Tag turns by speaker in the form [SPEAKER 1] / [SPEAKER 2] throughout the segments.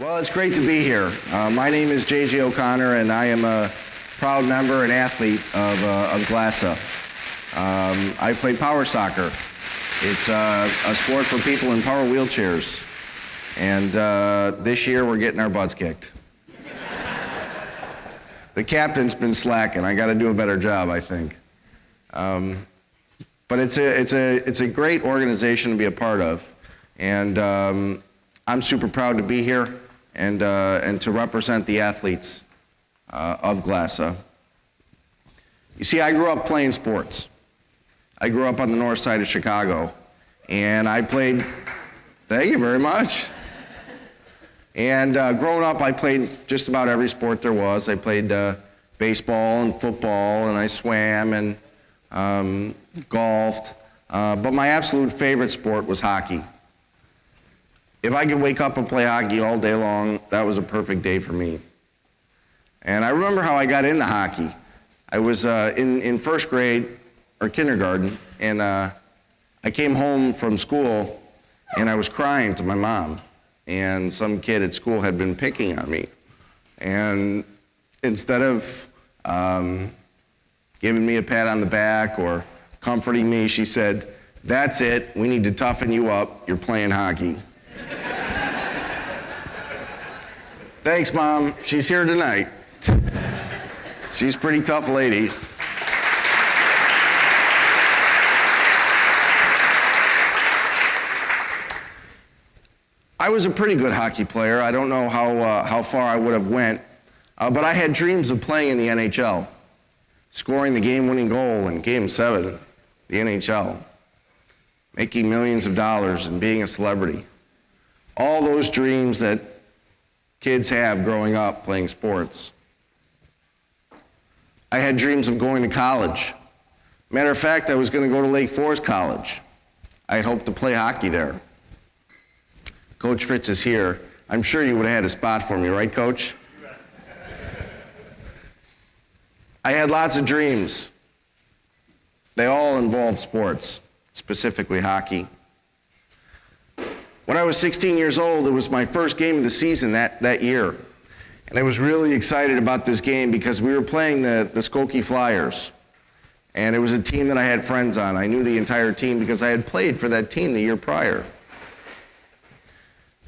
[SPEAKER 1] Well, it's great to be here. My name is J.J. O'Connor, and I am a proud member and athlete of GLASA. I play power soccer. It's a sport for people in power wheelchairs. And this year, we're getting our butts kicked. The captain's been slacking. I got to do a better job, I think. But it's a great organization to be a part of. And I'm super proud to be here and to represent the athletes of GLASA. You see, I grew up playing sports. I grew up on the north side of Chicago, and I played, thank you very much. And growing up, I played just about every sport there was. I played baseball and football, and I swam and golfed. But my absolute favorite sport was hockey. If I could wake up and play hockey all day long, that was a perfect day for me. And I remember how I got into hockey. I was in first grade, or kindergarten, and I came home from school, and I was crying to my mom. And some kid at school had been picking on me. And instead of giving me a pat on the back or comforting me, she said, "That's it, we need to toughen you up, you're playing hockey." Thanks, Mom. She's here tonight. She's a pretty tough lady. I was a pretty good hockey player. I don't know how far I would have went, but I had dreams of playing in the NHL, scoring the game-winning goal in Game 7, the NHL, making millions of dollars and being a celebrity. All those dreams that kids have growing up playing sports. I had dreams of going to college. Matter of fact, I was going to go to Lake Forest College. I had hoped to play hockey there. Coach Fritz is here. I'm sure you would have had a spot for me, right, Coach? I had lots of dreams. They all involved sports, specifically hockey. When I was 16 years old, it was my first game of the season that year. And I was really excited about this game because we were playing the Skokie Flyers. And it was a team that I had friends on. I knew the entire team because I had played for that team the year prior.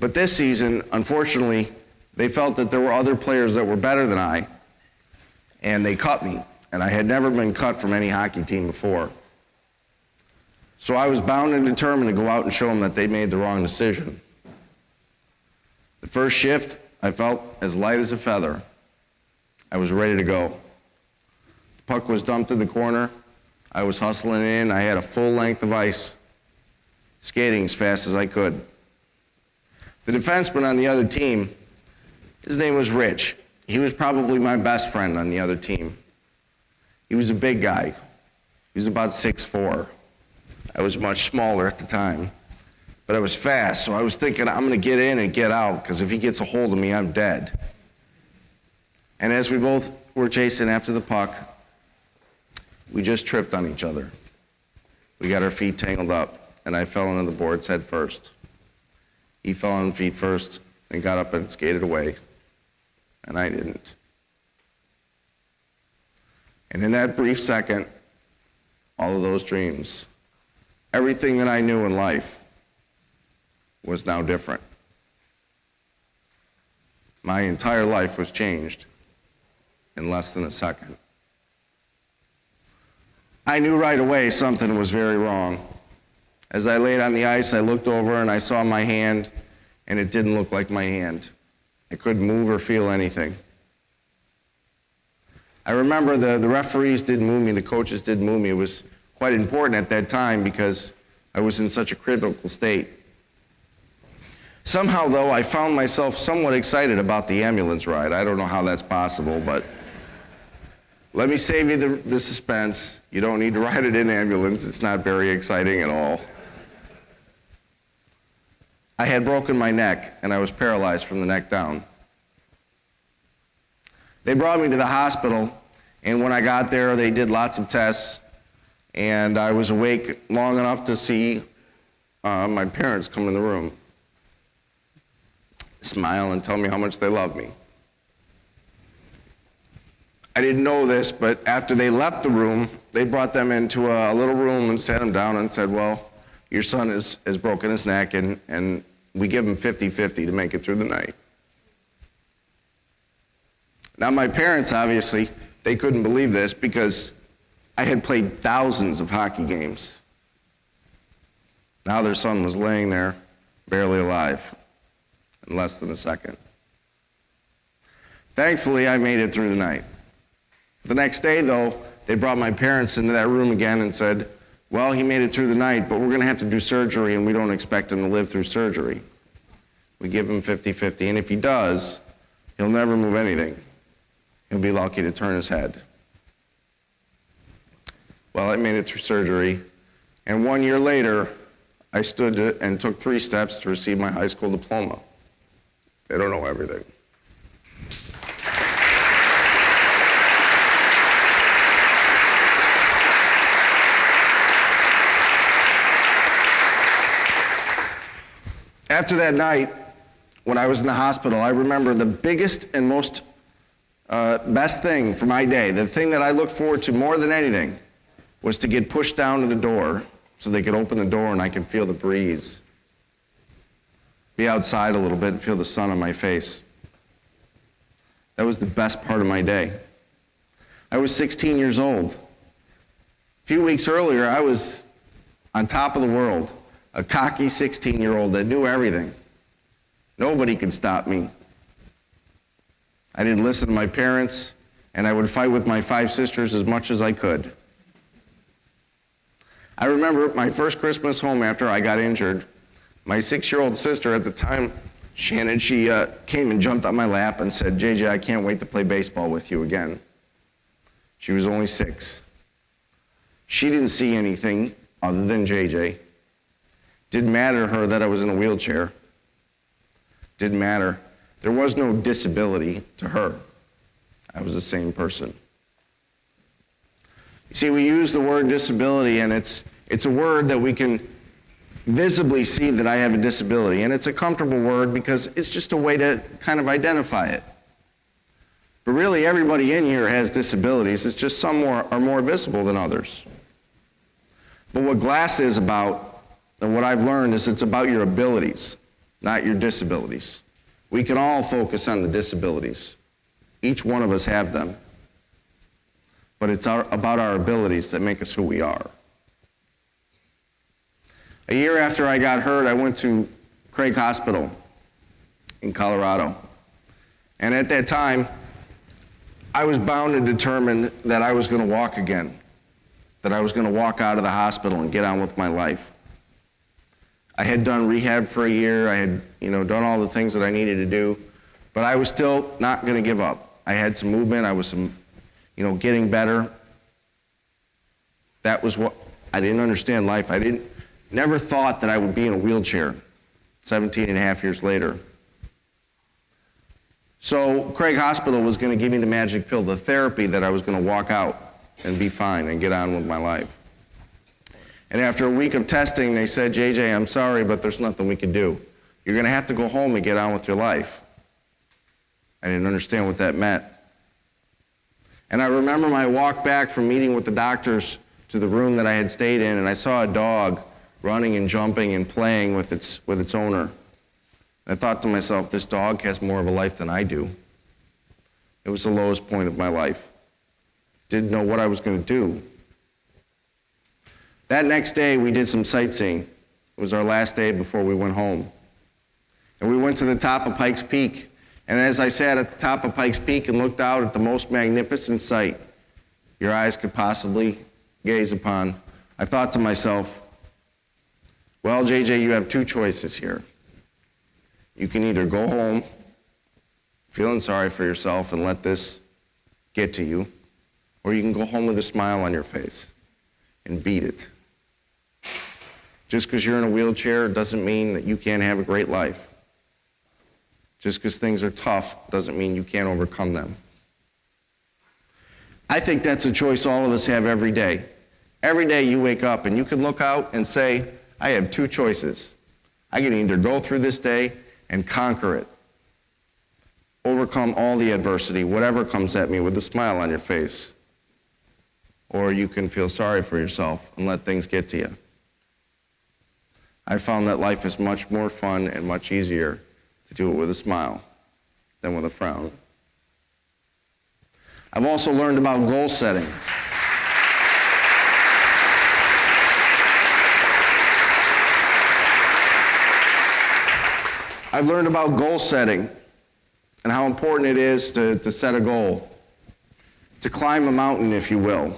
[SPEAKER 1] But this season, unfortunately, they felt that there were other players that were better than I, and they cut me. And I had never been cut from any hockey team before. So I was bound and determined to go out and show them that they made the wrong decision. The first shift, I felt as light as a feather. I was ready to go. The puck was dumped in the corner. I was hustling in. I had a full length of ice, skating as fast as I could. The defenseman on the other team, his name was Rich. He was probably my best friend on the other team. He was a big guy. He was about 6'4". I was much smaller at the time, but I was fast, so I was thinking I'm going to get in and get out, because if he gets a hold of me, I'm dead. And as we both were chasing after the puck, we just tripped on each other. We got our feet tangled up, and I fell into the boards head first. He fell on feet first and got up and skated away, and I didn't. And in that brief second, all of those dreams, everything that I knew in life was now different. My entire life was changed in less than a second. I knew right away something was very wrong. As I laid on the ice, I looked over and I saw my hand, and it didn't look like my hand. I couldn't move or feel anything. I remember the referees didn't move me, the coaches didn't move me. It was quite important at that time because I was in such a critical state. Somehow, though, I found myself somewhat excited about the ambulance ride. I don't know how that's possible, but let me save you the suspense. You don't need to ride it in ambulance. It's not very exciting at all. I had broken my neck, and I was paralyzed from the neck down. They brought me to the hospital, and when I got there, they did lots of tests, and I was awake long enough to see my parents come in the room. smile and tell me how much they love me. I didn't know this, but after they left the room, they brought them into a little room and sat them down and said, well, your son has broken his neck, and we give him 50-50 to make it through the night. Now, my parents, obviously, they couldn't believe this because I had played thousands of hockey games. Now their son was laying there, barely alive, in less than a second. Thankfully, I made it through the night. The next day, though, they brought my parents into that room again and said, well, he made it through the night, but we're going to have to do surgery, and we don't expect him to live through surgery. We give him 50-50, and if he does, he'll never move anything. He'll be lucky to turn his head. Well, I made it through surgery, and 1 year later, I stood and took 3 steps to receive my high school diploma. They don't know everything. After that night, when I was in the hospital, I remember the biggest and most best thing for my day, the thing that I looked forward to more than anything, was to get pushed down to the door so they could open the door and I could feel the breeze. Be outside a little bit and feel the sun on my face. That was the best part of my day. I was 16 years old. A few weeks earlier, I was on top of the world, a cocky 16-year-old that knew everything. Nobody could stop me. I didn't listen to my parents, and I would fight with my 5 sisters as much as I could. I remember my first Christmas home after I got injured. My 6-year-old sister at the time, Shannon, she came and jumped on my lap and said, JJ, I can't wait to play baseball with you again. She was only 6. She didn't see anything other than JJ. Didn't matter to her that I was in a wheelchair. Didn't matter. There was no disability to her. I was the same person. You see, we use the word disability, and it's a word that we can visibly see that I have a disability, and it's a comfortable word because it's just a way to kind of identify it. But really, everybody in here has disabilities. It's just some are more visible than others. But what GLASA is about, and what I've learned, is it's about your abilities, not your disabilities. We can all focus on the disabilities. Each one of us have them. But it's about our abilities that make us who we are. A year after I got hurt, I went to Craig Hospital in Colorado. And at that time, I was bound and determined that I was going to walk again, that I was going to walk out of the hospital and get on with my life. I had done rehab for a year. I had, done all the things that I needed to do, but I was still not going to give up. I had some movement. I was getting better. That was what I didn't understand life. Never thought that I would be in a wheelchair 17 and a half years later. So Craig Hospital was going to give me the magic pill, the therapy that I was going to walk out and be fine and get on with my life. And after a week of testing, they said, JJ, I'm sorry, but there's nothing we can do. You're going to have to go home and get on with your life. I didn't understand what that meant. And I remember my walk back from meeting with the doctors to the room that I had stayed in, and I saw a dog running and jumping and playing with its owner. And I thought to myself, this dog has more of a life than I do. It was the lowest point of my life. Didn't know what I was going to do. That next day, we did some sightseeing. It was our last day before we went home. And we went to the top of Pikes Peak. And as I sat at the top of Pikes Peak and looked out at the most magnificent sight your eyes could possibly gaze upon, I thought to myself, well, JJ, you have 2 choices here. You can either go home feeling sorry for yourself and let this get to you, or you can go home with a smile on your face and beat it. Just because you're in a wheelchair doesn't mean that you can't have a great life. Just because things are tough doesn't mean you can't overcome them. I think that's a choice all of us have every day. Every day you wake up and you can look out and say, I have 2 choices. I can either go through this day and conquer it overcome all the adversity, whatever comes at me, with a smile on your face. Or you can feel sorry for yourself and let things get to you. I found that life is much more fun and much easier to do it with a smile than with a frown. I've also learned about goal setting. I've learned about goal setting and how important it is to set a goal, to climb a mountain, if you will.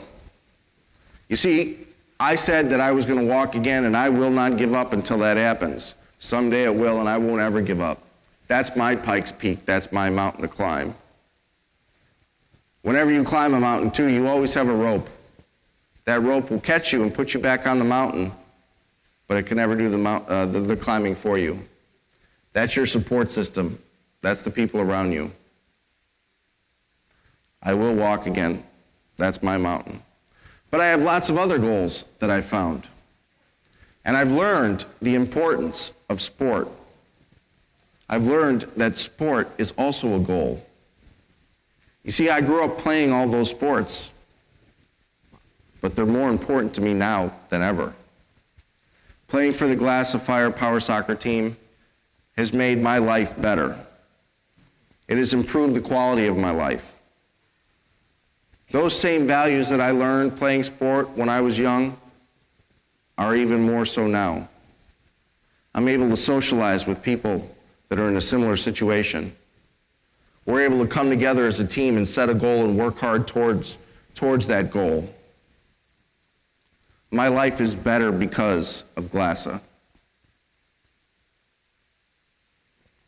[SPEAKER 1] You see, I said that I was going to walk again, and I will not give up until that happens. Someday it will, and I won't ever give up. That's my Pikes Peak. That's my mountain to climb. Whenever you climb a mountain, too, you always have a rope. That rope will catch you and put you back on the mountain, but it can never do the climbing for you. That's your support system. That's the people around you. I will walk again. That's my mountain. But I have lots of other goals that I've found. And I've learned the importance of sport. I've learned that sport is also a goal. You see, I grew up playing all those sports, but they're more important to me now than ever. Playing for the GLASA Fire power soccer team has made my life better. It has improved the quality of my life. Those same values that I learned playing sport when I was young are even more so now. I'm able to socialize with people that are in a similar situation. We're able to come together as a team and set a goal and work hard towards that goal. My life is better because of GLASA.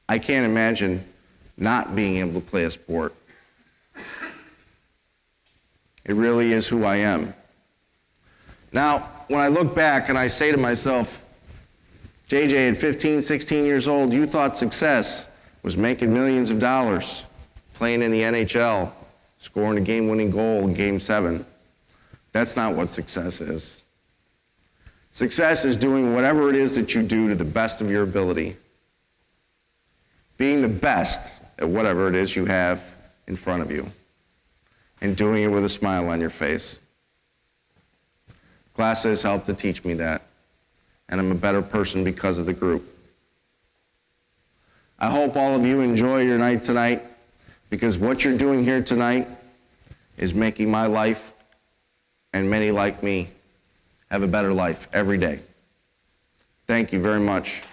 [SPEAKER 1] I can't imagine not being able to play a sport. It really is who I am. Now, when I look back and I say to myself, JJ, at 15, 16 years old, you thought success was making millions of dollars, playing in the NHL, scoring a game-winning goal in Game 7. That's not what success is. Success is doing whatever it is that you do to the best of your ability. Being the best at whatever it is you have in front of you. And doing it with a smile on your face. GLASA has helped to teach me that, and I'm a better person because of the group. I hope all of you enjoy your night tonight, because what you're doing here tonight is making my life, and many like me, have a better life every day. Thank you very much.